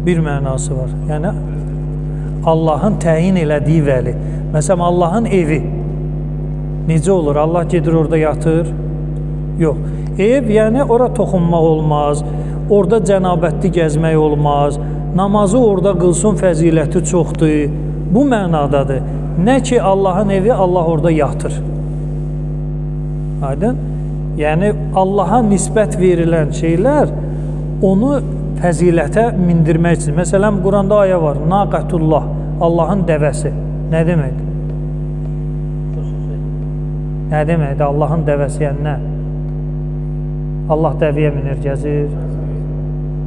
bir mənası var. Yəni Allahın təyin elədiyi vəli. Məsələn, Allahın evi necə olur? Allah gedir orada yatır? Yox. Ev, yəni ora toxunmaq olmaz, orada cənabətli gəzmək olmaz, namazı orada qılsın fəziləti çoxdur. Bu mənadadır. Nə ki Allahın evi, Allah orada yatır. Aydın? Yəni Allaha nisbət verilən şeylər onu fəzilətə mindirmək üçün. Məsələn, Quranda ayə var. Naqətullah, Allahın dəvəsi. Nə deməkdir? Nə deməkdir? Allahın dəvəsi yəni nə? Allah dəvəyə minir, gəzir.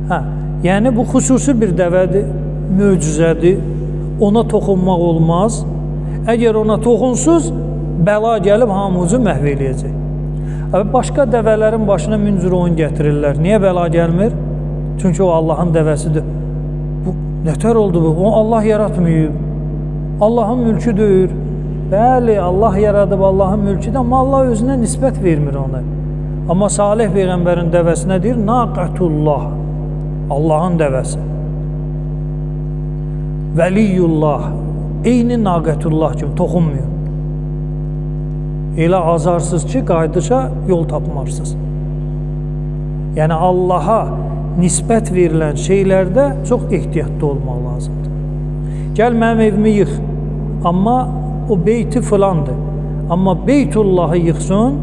Hə, yəni bu xüsusi bir dəvədir, möcüzədir. Ona toxunmaq olmaz. Əgər ona toxunsuz, bəla gəlib hamımızı məhv eləyəcək. Başqa dəvələrin başına min cür oyun gətirirlər. Niyə bəla gəlmir? Çünki o Allahın dəvəsidir. Bu nətər oldu bu? O Allah yaratmayıb. Allahın mülküdür. Bəli, Allah yaradıb, Allahın mülküdür, amma Allah özünə nisbət vermir ona. Amma Salih Peyğəmbərin dəvəsinə deyir, Naqətullah, Allahın dəvəsi. Vəliyullah, eyni Naqətullah kimi toxunmuyor. Elə azarsız ki, qayıdışa yol tapmarsınız. Yəni Allaha nisbət verilən şeylərdə çox ehtiyatlı olmaq lazımdır. Gəl mənim evimi yıx, amma o beyti filandır. Amma Beytullahı yıxsın,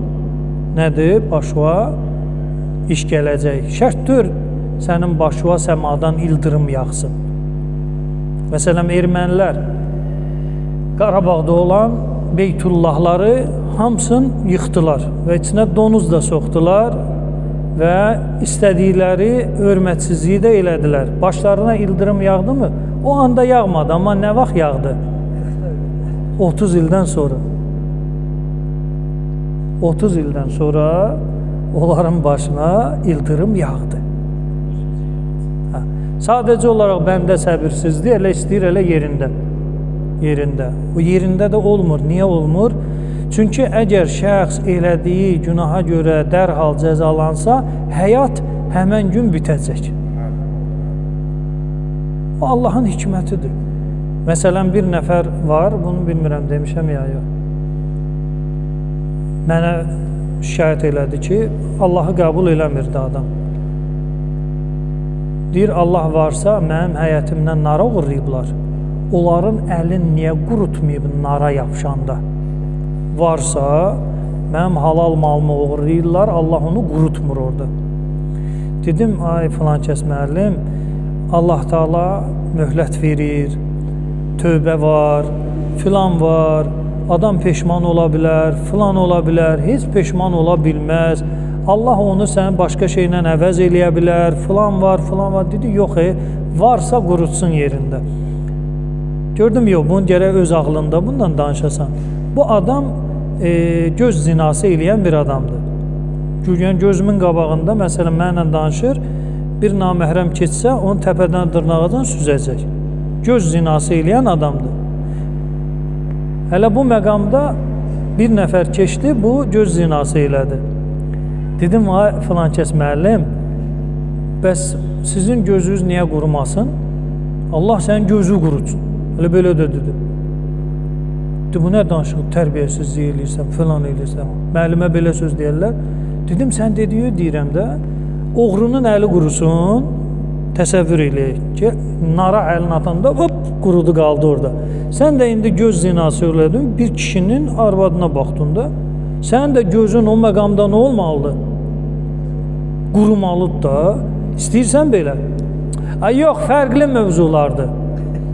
nədir? Başına iş gələcək. Şərtdir, sənin başına səmadan ildırım yağsın. Məsələn, ermənilər Qarabağda olan Beytullahları hamısını yıxdılar və içinə donuz da soxdular və istədikləri hörmətsizliyi də elədilər. Başlarına ildırım yağdı mı? O anda yağmadı, amma nə vaxt yağdı? 30 ildən sonra. 30 ildən sonra onların başına ildırım yağdı. Sadəcə olaraq bəndə səbirsizdir, elə istəyir, elə yerində. Yerində. O yerində də olmur. Niyə olmur? Çünki əgər şəxs elədiyi günaha görə dərhal cəzalansa, həyat həmən gün bitəcək. O Allahın hikmətidir. Məsələn, bir nəfər var, bunu bilmirəm, demişəm ya, yox. Mənə şikayət elədi ki, Allahı qəbul eləmirdi adam. Deyir, Allah varsa, mənim həyətimdən nara uğurlayıblar. Onların əlin niyə qurutmayıb nara yapışanda? Varsa, mənim halal malımı uğurlayırlar, Allah onu qurutmur orada. Dedim, ay filan kəs müəllim, Allah Taala möhlət verir, tövbə var, filan var, adam peşman ola bilər, filan ola bilər, heç peşman ola bilməz. Allah onu sən başqa şeylə əvəz eləyə bilər, filan var. Dedi, yox, varsa qurutsun yerində. Gördüm, yox, bunu gərək öz ağlında bundan danışasan. Bu adam göz zinası eləyən bir adamdır. Yəni, gözümün qabağında, məsələn, mənlə danışır, bir naməhrəm keçsə, onu təpədən dırnağadan süzəcək. Göz zinası eləyən adamdır. Hələ bu məqamda bir nəfər keçdi, bu göz zinası elədi. Dedim, ay filan kəs müəllim, bəs sizin gözünüz niyə qurumasın? Allah sənin gözü qurutsun. Elə belə də dedi. Bu nə danışıq, tərbiyəsizlik eləyirsən, filan eləyirsən. Müəllimə belə söz deyərlər. Dedim, sən dediyi deyirəm də, oğrunun əli qurusun, təsəvvür eləyək ki, nara əlini atanda, hop, qurudu qaldı orada. Sən də indi göz zinası elədin, bir kişinin arvadına baxdın da, sən də gözün o məqamda nə olmalıdır? Qurumalıdır da, istəyirsən belə. Ay, yox, fərqli mövzulardır.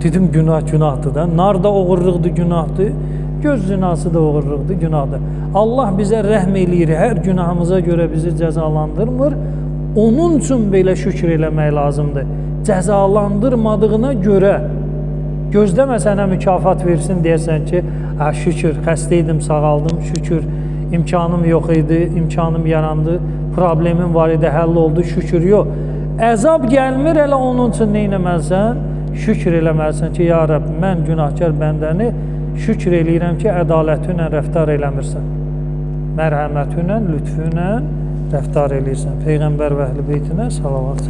Dedim, günahdır da, nar da oğurluqdur, günahdır, göz zinası da oğurluqdur, günahdır. Allah bizə rəhm eləyir, hər günahımıza görə bizi cəzalandırmır. Onun üçün belə şükür eləmək lazımdır. Cəzalandırmadığına görə, gözləmə sənə mükafat versin, deyərsən ki, şükür, xəstə idim, sağaldım, şükür, imkanım yox idi, imkanım yarandı, problemim var idi, həll oldu, şükür, yox. Əzab gəlmir, elə onun üçün nə eləməlisən? Şükür eləməlisən ki, ya Rəbb, mən günahkar bəndəni şükür eləyirəm ki, ədaləti ilə rəftar eləmirsən. Mərhəməti ilə, lütfü ilə rəftar eləyirsən. Peyğəmbər və əhl-i beytinə salavat.